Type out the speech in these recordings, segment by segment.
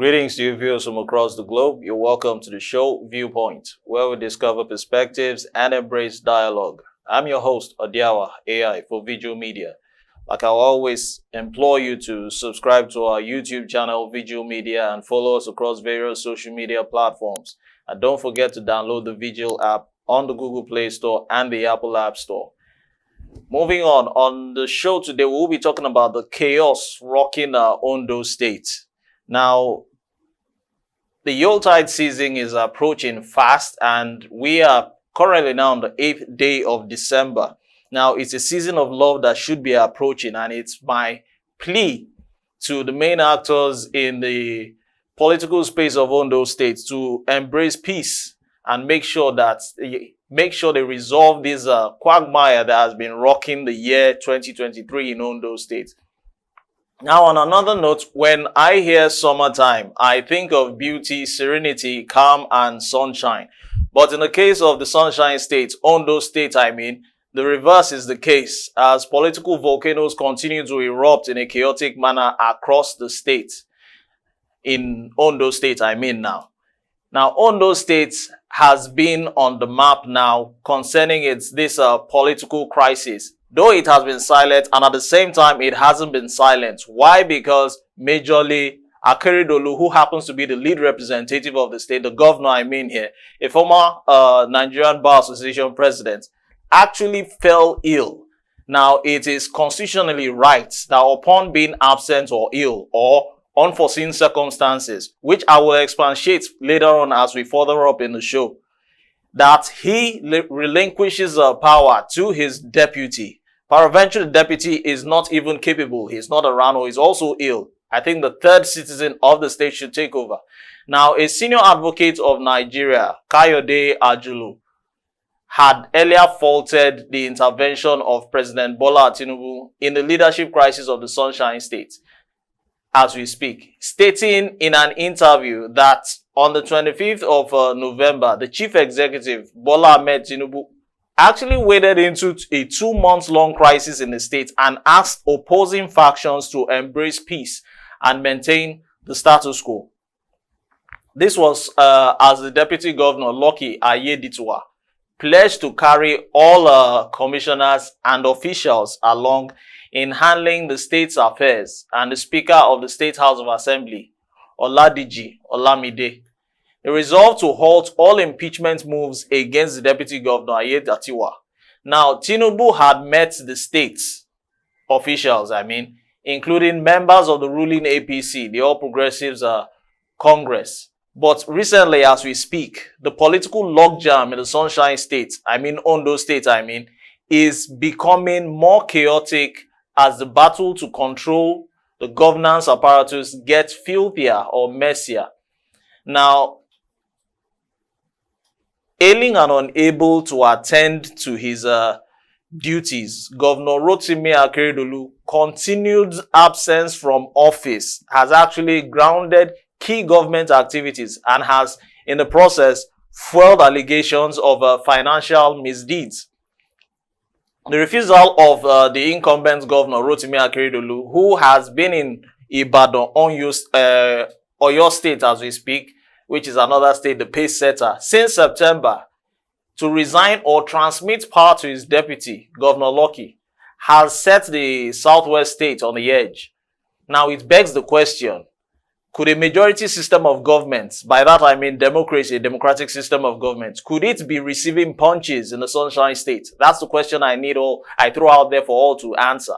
Greetings to you viewers from across the globe. You're welcome to the show Viewpoint, where we discover perspectives and embrace dialogue. I'm your host, Odiawa AI for Veegil Media. Like I always implore you to subscribe to our YouTube channel, Veegil Media, and follow us across various social media platforms. And don't forget to download the Veegil app on the Google Play Store and the Apple App Store. Moving on the show today, we'll be talking about the chaos rocking Ondo State. Now, the Yuletide season is approaching fast, and we are currently now on the 8th day of December. Now, it's a season of love that should be approaching, and it's my plea to the main actors in the political space of Ondo State to embrace peace and make sure they resolve this quagmire that has been rocking the year 2023 in Ondo State. Now, on another note, when I hear summertime, I think of beauty, serenity, calm, and sunshine. But in the case of the Sunshine State, Ondo State, the reverse is the case, as political volcanoes continue to erupt in a chaotic manner across the state. In Ondo State, now. Now, Ondo State has been on the map now concerning this political crisis. Though it has been silent, and at the same time, it hasn't been silent. Why? Because majorly, Akeredolu, who happens to be the lead representative of the state, the governor here, a former Nigerian Bar Association president, actually fell ill. Now, it is constitutionally right that upon being absent or ill or unforeseen circumstances, which I will expatiate later on as we further up in the show, that he relinquishes power to his deputy. Peradventure, the deputy is not even capable. He's not around, or he's also ill. I think the third citizen of the state should take over. Now, a senior advocate of Nigeria, Kayode Ajulu, had earlier faulted the intervention of President Bola Tinubu in the leadership crisis of the Sunshine State as we speak, stating in an interview that on the 25th of November, the chief executive, Bola Ahmed Tinubu, actually waded into a 2-month-long crisis in the state and asked opposing factions to embrace peace and maintain the status quo. This was as the Deputy Governor, Lucky Ayeditwa, pledged to carry all commissioners and officials along in handling the state's affairs, and the Speaker of the State House of Assembly, Oladiji Olamide, they resolved to halt all impeachment moves against the Deputy Governor Ayedatiwa. Now, Tinubu had met the state's officials, including members of the ruling APC, the All Progressives Congress. But recently, as we speak, the political logjam in the Sunshine State, Ondo State, is becoming more chaotic as the battle to control the governance apparatus gets filthier or messier. Now, ailing and unable to attend to his duties, Governor Rotimi Akeredolu continued absence from office has actually grounded key government activities and has, in the process, fueled allegations of financial misdeeds. The refusal of the incumbent Governor Rotimi Akeredolu, who has been in Ibadan, Oyo State as we speak, which is another state, the pace setter, since September, to resign or transmit power to his deputy, Governor Lucky, has set the Southwest state on the edge. Now, it begs the question, could a majority system of government, by that I mean democracy, a democratic system of government, could it be receiving punches in the Sunshine State? That's the question I throw out there for all to answer.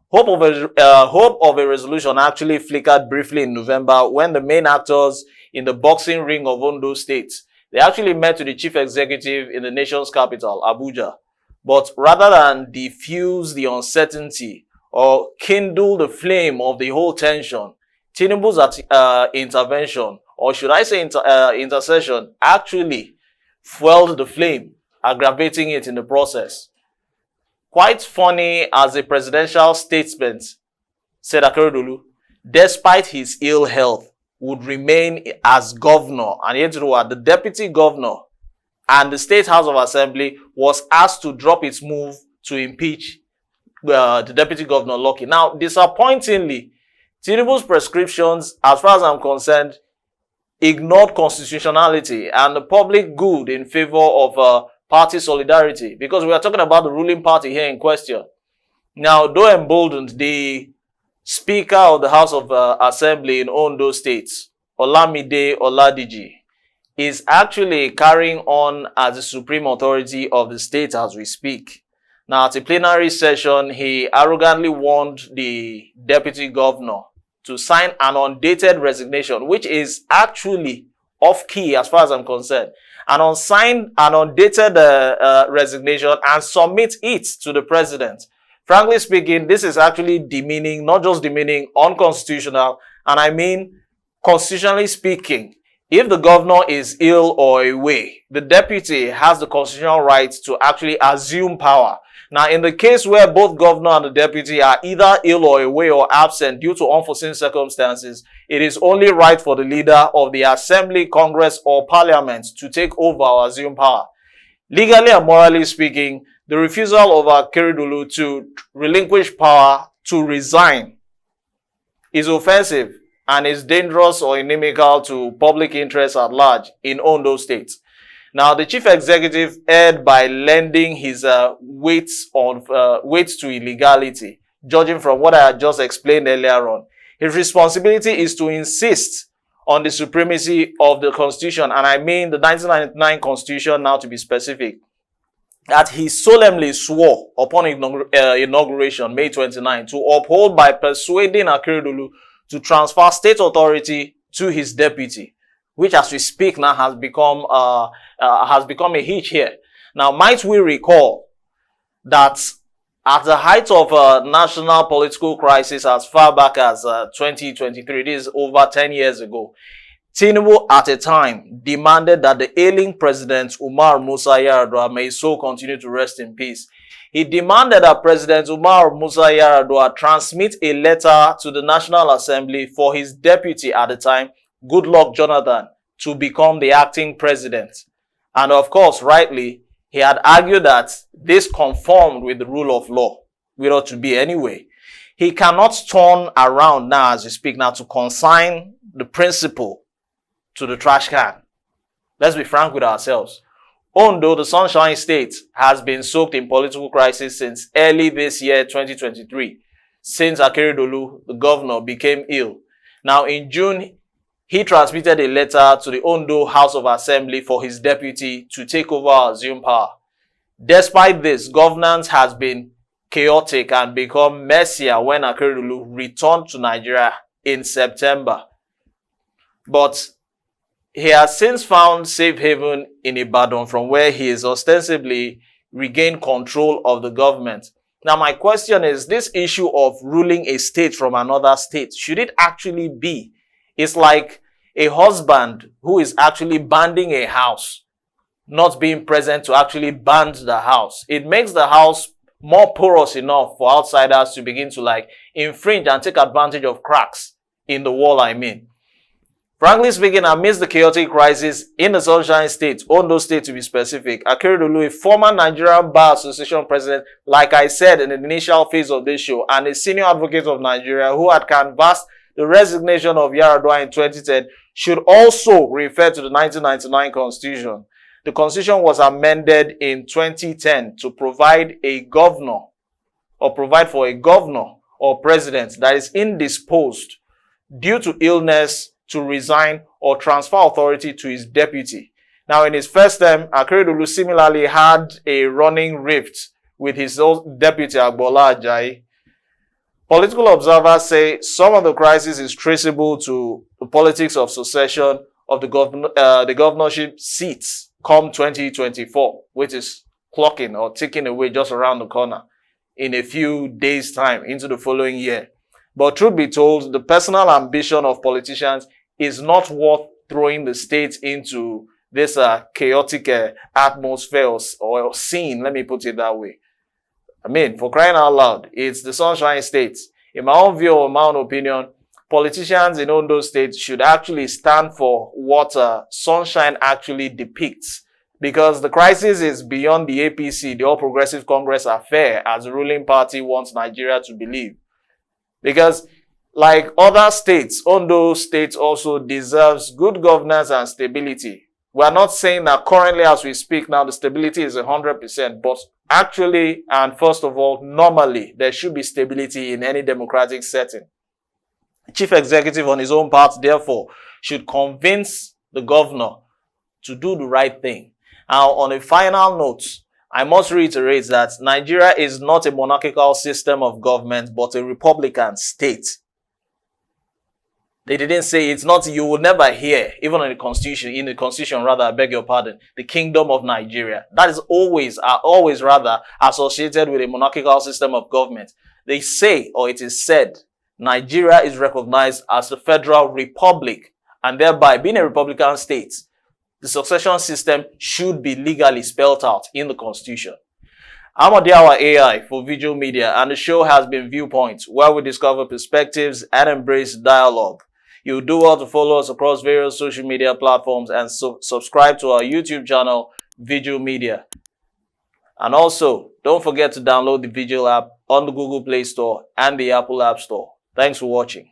Hope of a resolution actually flickered briefly in November when the main actors in the boxing ring of Ondo State, they actually met with the chief executive in the nation's capital, Abuja. But rather than diffuse the uncertainty or kindle the flame of the whole tension, Tinubu's intervention, or should I say intercession, actually fueled the flame, aggravating it in the process. Quite funny, as a presidential statement, said Akeredolu, despite his ill health, would remain as governor, and yet the deputy governor and the State House of Assembly was asked to drop its move to impeach the deputy governor Lucky. Now, disappointingly, Tinubu's prescriptions, as far as I'm concerned, ignored constitutionality and the public good in favor of party solidarity, because we are talking about the ruling party here in question. Now, though emboldened, the Speaker of the House of Assembly in Ondo State, Olamide Oladiji, is actually carrying on as the supreme authority of the state as we speak. Now, at a plenary session, he arrogantly warned the deputy governor to sign an undated resignation, which is actually off-key as far as I'm concerned. An undated resignation and submit it to the president. Frankly speaking, this is actually demeaning, not just demeaning, unconstitutional, and I mean, constitutionally speaking, if the governor is ill or away, the deputy has the constitutional right to actually assume power. Now, in the case where both governor and the deputy are either ill or away or absent due to unforeseen circumstances, it is only right for the leader of the assembly, congress, or parliament to take over or assume power. Legally and morally speaking, the refusal of Akeredolu to relinquish power, to resign, is offensive and is dangerous or inimical to public interest at large in Ondo State. Now, the chief executive erred by lending his weight to illegality, judging from what I had just explained earlier on. His responsibility is to insist on the supremacy of the Constitution, and I mean the 1999 Constitution now to be specific, that he solemnly swore upon inauguration, May 29, to uphold by persuading Akeredolu to transfer state authority to his deputy, which as we speak now has become a hitch here. Now, might we recall that at the height of a national political crisis as far back as 2023, this is over 10 years ago, Tinubu at a time demanded that the ailing president Umaru Musa Yar'Adua, may his soul continue to rest in peace, he demanded that President Umaru Musa Yar'Adua transmit a letter to the National Assembly for his deputy at the time, Goodluck Jonathan, to become the acting president. And of course, rightly, he had argued that this conformed with the rule of law. We ought to be anyway. He cannot turn around now as we speak now to consign the principle to the trash can. Let's be frank with ourselves. Ondo, the Sunshine State, has been soaked in political crisis since early this year, 2023, since Akeredolu, the governor, became ill. Now, in June, he transmitted a letter to the Ondo House of Assembly for his deputy to take over or assume power. Despite this, governance has been chaotic and become messier when Akeredolu returned to Nigeria in September. But he has since found safe haven in Ibadan, from where he is ostensibly regained control of the government. Now, my question is, this issue of ruling a state from another state, should it actually be? It's like a husband who is actually banding a house, not being present to actually band the house. It makes the house more porous enough for outsiders to begin to infringe and take advantage of cracks in the wall, I mean. Frankly speaking, amidst the chaotic crisis in the Sunshine State, Ondo State to be specific, Akeredolu, a former Nigerian Bar Association president, like I said in the initial phase of this show, and a senior advocate of Nigeria who had canvassed the resignation of Yar'Adua in 2010, should also refer to the 1999 Constitution. The Constitution was amended in 2010 to provide for a governor or president that is indisposed due to illness to resign or transfer authority to his deputy. Now, in his first term, Akeredolu similarly had a running rift with his old deputy, Agbola Ajayi. Political observers say some of the crisis is traceable to the politics of succession of the governorship seats come 2024, which is clocking or ticking away just around the corner in a few days' time into the following year. But truth be told, the personal ambition of politicians is not worth throwing the state into this chaotic atmosphere or scene, let me put it that way. I mean, for crying out loud, it's the Sunshine State. In my own view or my own opinion, politicians in Ondo State should actually stand for what Sunshine actually depicts. Because the crisis is beyond the APC, the All Progressive Congress affair, as the ruling party wants Nigeria to believe. Because, like other states, Ondo State also deserves good governance and stability. We are not saying that currently as we speak now, the stability is 100%, but actually, and first of all, normally, there should be stability in any democratic setting. Chief executive on his own part, therefore, should convince the governor to do the right thing. Now, on a final note, I must reiterate that Nigeria is not a monarchical system of government, but a republican state. They didn't say it's not, you will never hear, even in the constitution rather, I beg your pardon, the kingdom of Nigeria. That is always rather associated with a monarchical system of government. They say, or it is said, Nigeria is recognized as a federal republic, and thereby being a republican state, the succession system should be legally spelled out in the constitution. I'm Odiawa AI for Veegil Media, and the show has been Viewpoints, where we discover perspectives and embrace dialogue. You do well to follow us across various social media platforms and subscribe to our YouTube channel, Veegil Media. And also, don't forget to download the Veegil app on the Google Play Store and the Apple App Store. Thanks for watching.